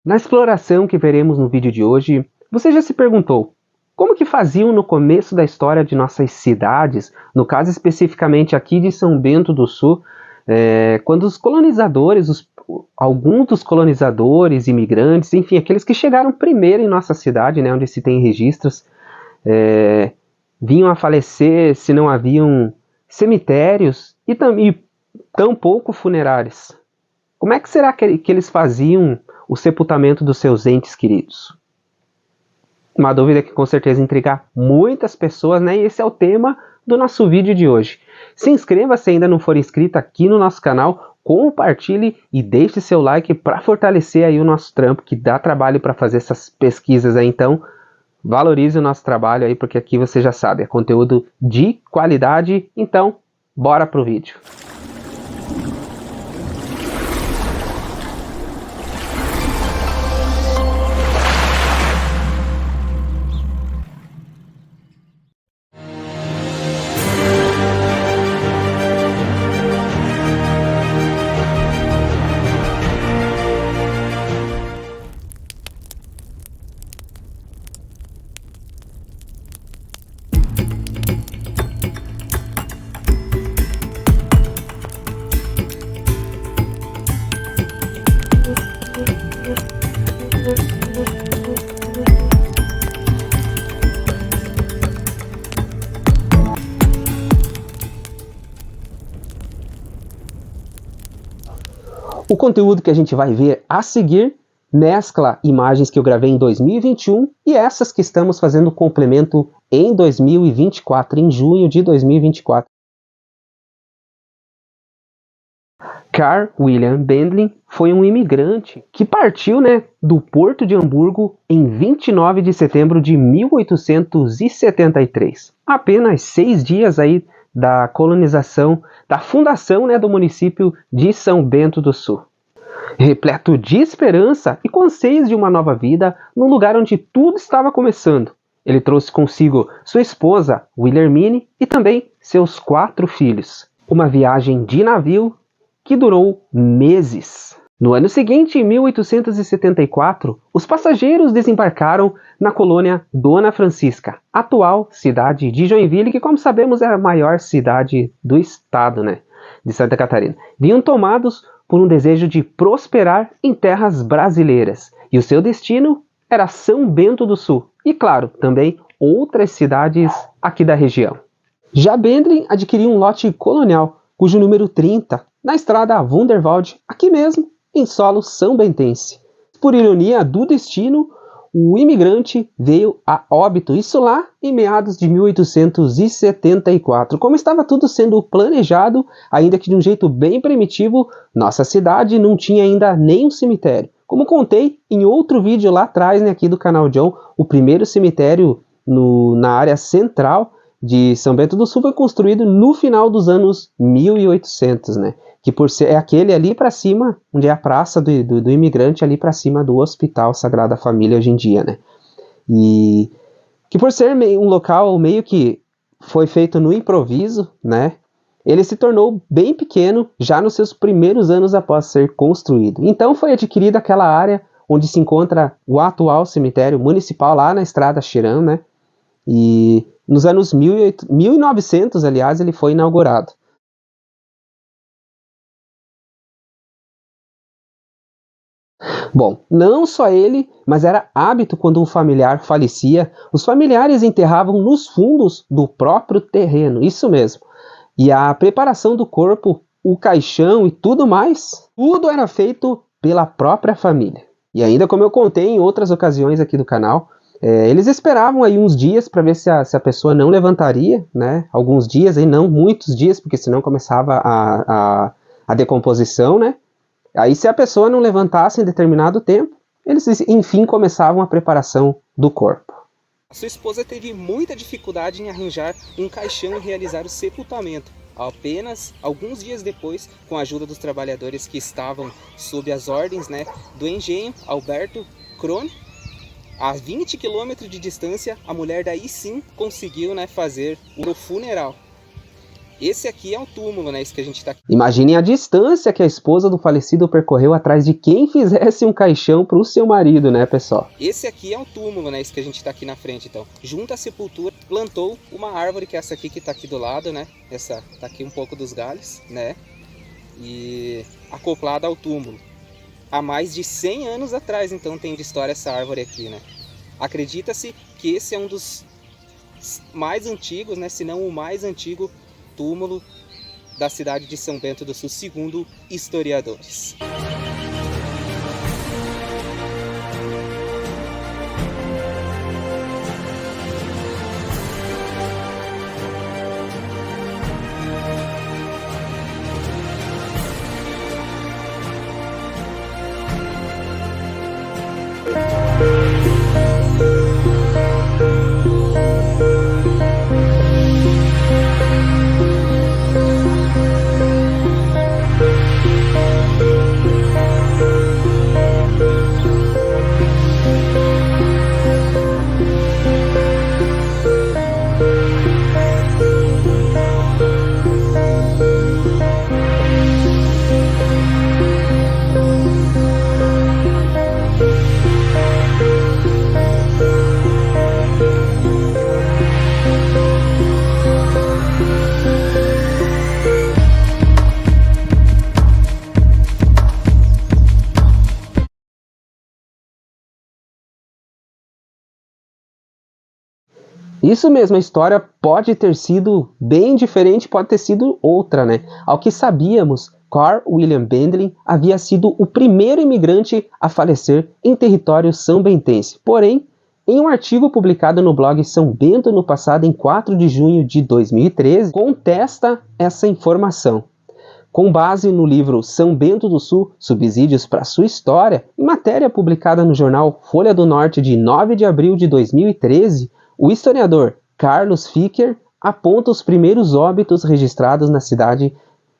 Na exploração que veremos no vídeo de hoje, você já se perguntou como que faziam no começo da história de nossas cidades, no caso especificamente aqui de São Bento do Sul, quando os colonizadores, alguns dos colonizadores, imigrantes, enfim, aqueles que chegaram primeiro em nossa cidade, né, onde se tem registros, vinham a falecer se não haviam cemitérios e tampouco funerárias. Como é que será que eles faziam o sepultamento dos seus entes queridos? Uma dúvida que com certeza intriga muitas pessoas, né? E esse é o tema do nosso vídeo de hoje. Se inscreva se ainda não for inscrito aqui no nosso canal, compartilhe e deixe seu like para fortalecer aí o nosso trampo, que dá trabalho para fazer essas pesquisas aí. Então, valorize o nosso trabalho aí, porque aqui você já sabe, é conteúdo de qualidade. Então, bora pro vídeo. O conteúdo que a gente vai ver a seguir mescla imagens que eu gravei em 2021 e essas que estamos fazendo complemento em 2024, em junho de 2024. Carl William Bendlin foi um imigrante que partiu, do Porto de Hamburgo em 29 de setembro de 1873. Apenas 6 dias aí da colonização, da fundação, do município de São Bento do Sul. Repleto de esperança e com anseios de uma nova vida, num lugar onde tudo estava começando. Ele trouxe consigo sua esposa, Wilhelmine, e também seus 4 filhos. Uma viagem de navio que durou meses. No ano seguinte, em 1874, os passageiros desembarcaram na colônia Dona Francisca, atual cidade de Joinville, que, como sabemos, é a maior cidade do estado, de Santa Catarina. Vinham tomados por um desejo de prosperar em terras brasileiras, e o seu destino era São Bento do Sul, e claro, também outras cidades aqui da região. Já Bendlin adquiriu um lote colonial, cujo número 30, na estrada Wunderwald, aqui mesmo, em solo são bentense. Por ironia do destino, o imigrante veio a óbito, isso lá em meados de 1874. Como estava tudo sendo planejado, ainda que de um jeito bem primitivo, nossa cidade não tinha ainda nem um cemitério. Como contei em outro vídeo lá atrás, aqui do canal John, o primeiro cemitério na área central de São Bento do Sul foi construído no final dos anos 1800, que por ser aquele ali para cima, onde é a praça do imigrante, ali para cima do Hospital Sagrada Família hoje em dia, e que por ser um local meio que foi feito no improviso, ele se tornou bem pequeno já nos seus primeiros anos após ser construído. Então foi adquirida aquela área onde se encontra o atual cemitério municipal lá na estrada Chirã, e nos anos 1900, aliás, ele foi inaugurado. Bom, não só ele, mas era hábito quando um familiar falecia, os familiares enterravam nos fundos do próprio terreno, isso mesmo. E a preparação do corpo, o caixão e tudo mais, tudo era feito pela própria família. E ainda, como eu contei em outras ocasiões aqui do canal, eles esperavam aí uns dias para ver se a pessoa não levantaria, alguns dias, aí não muitos dias, porque senão começava a decomposição, Aí, se a pessoa não levantasse em determinado tempo, eles, enfim, começavam a preparação do corpo. Sua esposa teve muita dificuldade em arranjar um caixão e realizar o sepultamento. Apenas alguns dias depois, com a ajuda dos trabalhadores que estavam sob as ordens do engenho Alberto Krone, a 20 quilômetros de distância, a mulher daí sim conseguiu fazer o funeral. Esse aqui é um túmulo, né? Isso que a gente tá aqui. Imaginem a distância que a esposa do falecido percorreu atrás de quem fizesse um caixão para o seu marido, né, pessoal? Esse aqui é um túmulo, né? Isso que a gente tá aqui na frente, então. Junto à sepultura, plantou uma árvore, que é essa aqui que tá aqui do lado, né? Essa tá aqui um pouco dos galhos, né? E acoplada ao túmulo. Há mais de 100 anos atrás, então, tem de história essa árvore aqui, né? Acredita-se que esse é um dos mais antigos, né? Se não o mais antigo túmulo da cidade de São Bento do Sul, segundo historiadores. Isso mesmo, a história pode ter sido bem diferente, pode ter sido outra, né? Ao que sabíamos, Carl William Bendlin havia sido o primeiro imigrante a falecer em território são-bentense. Porém, em um artigo publicado no blog São Bento no passado, em 4 de junho de 2013, contesta essa informação. Com base no livro São Bento do Sul, Subsídios para Sua História, em matéria publicada no jornal Folha do Norte de 9 de abril de 2013, o historiador Carlos Ficker aponta os primeiros óbitos registrados na cidade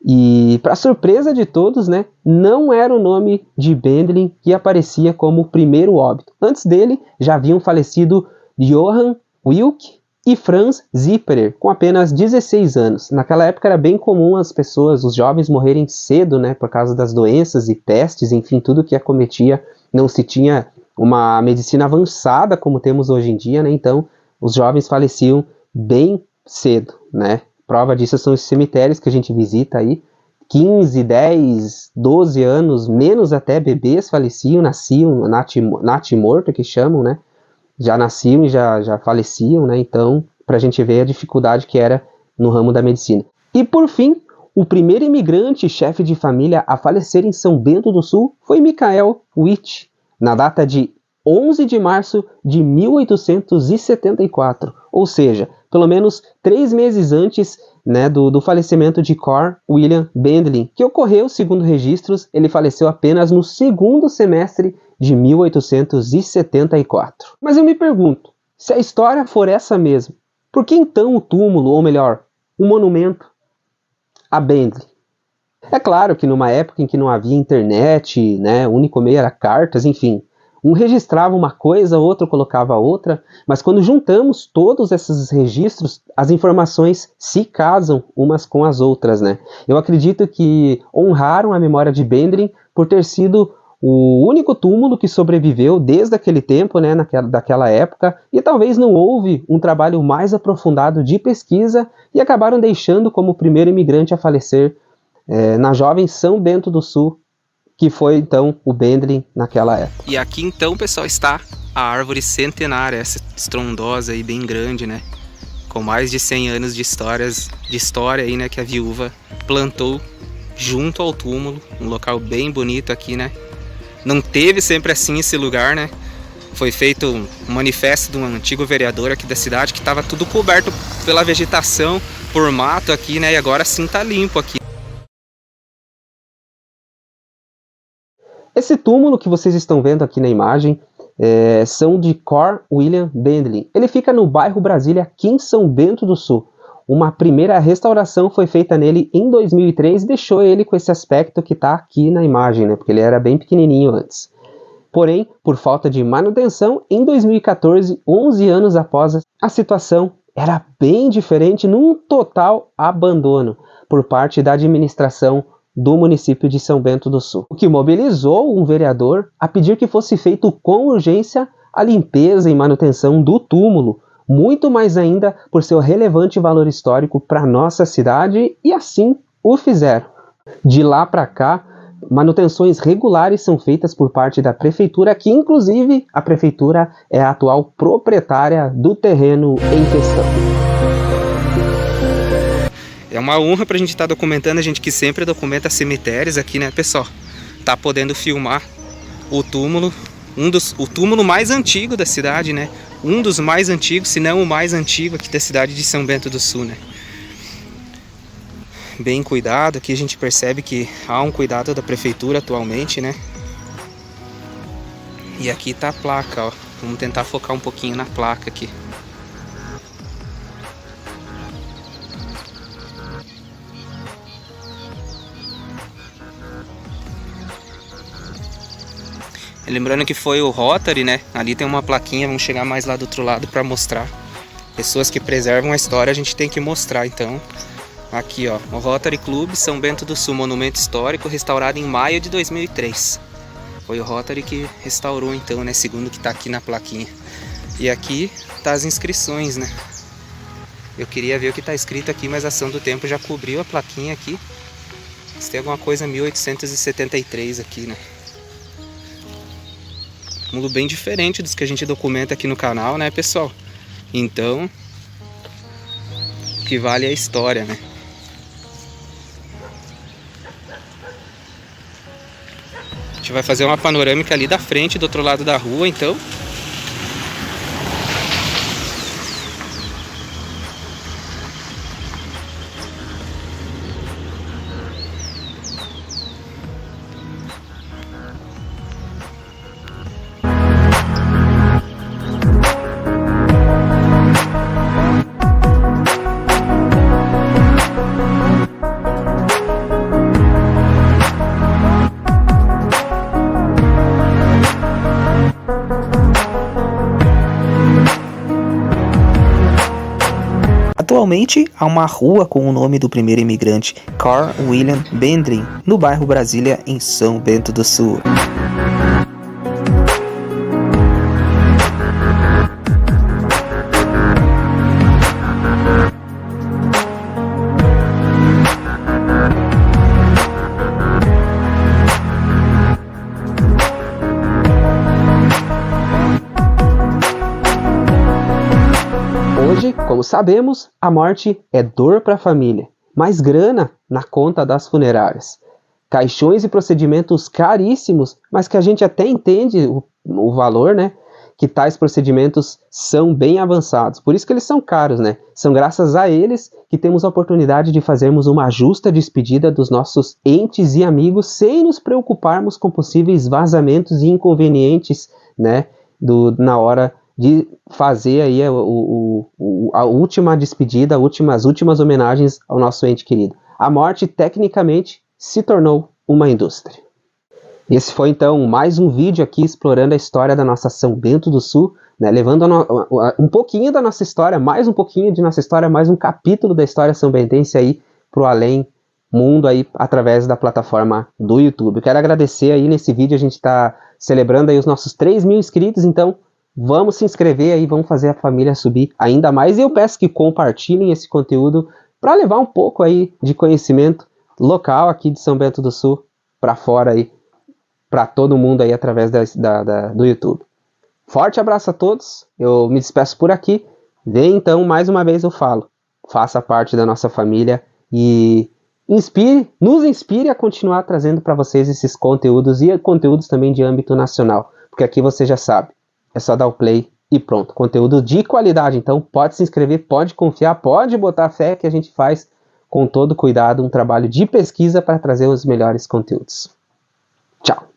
e, para surpresa de todos, né, não era o nome de Bendlin que aparecia como o primeiro óbito. Antes dele, já haviam falecido Johann Wilke e Franz Zipperer, com apenas 16 anos. Naquela época era bem comum as pessoas, os jovens, morrerem cedo, né, por causa das doenças e pestes, enfim, tudo que acometia. Não se tinha uma medicina avançada como temos hoje em dia, né, então os jovens faleciam bem cedo, né? Prova disso são os cemitérios que a gente visita aí. 15, 10, 12 anos, menos até, bebês faleciam, nasciam, natimorto que chamam, né? Já nasciam e já faleciam, né? Então, pra gente ver a dificuldade que era no ramo da medicina. E por fim, o primeiro imigrante chefe de família a falecer em São Bento do Sul foi Michael Witt, na data de 11 de março de 1874, ou seja, pelo menos 3 meses antes, né, do falecimento de Carl William Bendlin, que ocorreu, segundo registros, ele faleceu apenas no segundo semestre de 1874. Mas eu me pergunto, se a história for essa mesmo, por que então o túmulo, ou melhor, o monumento a Bendlin? É claro que numa época em que não havia internet, né, o único meio era cartas, enfim, um registrava uma coisa, outro colocava outra, mas quando juntamos todos esses registros, as informações se casam umas com as outras, né? Eu acredito que honraram a memória de Bendlin por ter sido o único túmulo que sobreviveu desde aquele tempo, né, daquela época, e talvez não houve um trabalho mais aprofundado de pesquisa e acabaram deixando como o primeiro imigrante a falecer na jovem São Bento do Sul, que foi então o Bendlin naquela época. E aqui então, pessoal, está a árvore centenária, essa estrondosa e bem grande, né? Com mais de 100 anos de história aí, né, que a viúva plantou junto ao túmulo, um local bem bonito aqui, né? Não teve sempre assim esse lugar, né? Foi feito um manifesto de um antigo vereador aqui da cidade que estava tudo coberto pela vegetação, por mato aqui, né? E agora sim tá limpo aqui. Esse túmulo que vocês estão vendo aqui na imagem são de Carl William Bendlin. Ele fica no bairro Brasília, aqui em São Bento do Sul. Uma primeira restauração foi feita nele em 2003 e deixou ele com esse aspecto que está aqui na imagem, né? Porque ele era bem pequenininho antes. Porém, por falta de manutenção, em 2014, 11 anos após, a situação era bem diferente, num total abandono por parte da administração do município de São Bento do Sul, o que mobilizou um vereador a pedir que fosse feito com urgência a limpeza e manutenção do túmulo, muito mais ainda por seu relevante valor histórico para nossa cidade, e assim o fizeram. De lá para cá, manutenções regulares são feitas por parte da prefeitura, que inclusive a prefeitura é a atual proprietária do terreno em questão. É uma honra pra gente estar documentando, a gente que sempre documenta cemitérios aqui, né, pessoal? Tá podendo filmar o túmulo, o túmulo mais antigo da cidade, né? Um dos mais antigos, se não o mais antigo aqui da cidade de São Bento do Sul, né? Bem cuidado, aqui a gente percebe que há um cuidado da prefeitura atualmente, né? E aqui tá a placa, ó. Vamos tentar focar um pouquinho na placa aqui. Lembrando que foi o Rotary, né? Ali tem uma plaquinha, vamos chegar mais lá do outro lado para mostrar. Pessoas que preservam a história a gente tem que mostrar, então. Aqui, ó, o Rotary Clube São Bento do Sul, monumento histórico, restaurado em maio de 2003. Foi o Rotary que restaurou, então, né? Segundo que tá aqui na plaquinha. E aqui tá as inscrições, né? Eu queria ver o que tá escrito aqui, mas a ação do tempo já cobriu a plaquinha aqui. Se tem alguma coisa 1873 aqui, né? Túmulo bem diferente dos que a gente documenta aqui no canal, né, pessoal? Então, o que vale é a história, né? A gente vai fazer uma panorâmica ali da frente, do outro lado da rua, então. Atualmente, há uma rua com o nome do primeiro imigrante, Carl William Bendrin, no bairro Brasília, em São Bento do Sul. Hoje, como sabemos, a morte é dor para a família, mas grana na conta das funerárias. Caixões e procedimentos caríssimos, mas que a gente até entende o valor, né? Que tais procedimentos são bem avançados. Por isso que eles são caros, né? São graças a eles que temos a oportunidade de fazermos uma justa despedida dos nossos entes e amigos sem nos preocuparmos com possíveis vazamentos e inconvenientes, né? Na hora de fazer aí a última despedida, as últimas homenagens ao nosso ente querido. A morte, tecnicamente, se tornou uma indústria. Esse foi, então, mais um vídeo aqui explorando a história da nossa São Bento do Sul, né, levando um pouquinho da nossa história, mais um pouquinho de nossa história, mais um capítulo da história são-bentense aí pro além mundo aí, através da plataforma do YouTube. Eu quero agradecer aí nesse vídeo, a gente está celebrando aí os nossos 3.000 inscritos, então vamos se inscrever aí, vamos fazer a família subir ainda mais. E eu peço que compartilhem esse conteúdo para levar um pouco aí de conhecimento local aqui de São Bento do Sul para fora aí, para todo mundo aí através do YouTube. Forte abraço a todos, eu me despeço por aqui. Vem então, mais uma vez eu falo, faça parte da nossa família e nos inspire a continuar trazendo para vocês esses conteúdos e conteúdos também de âmbito nacional, porque aqui você já sabe, é só dar o play e pronto. Conteúdo de qualidade, então pode se inscrever, pode confiar, pode botar fé que a gente faz com todo cuidado um trabalho de pesquisa para trazer os melhores conteúdos. Tchau!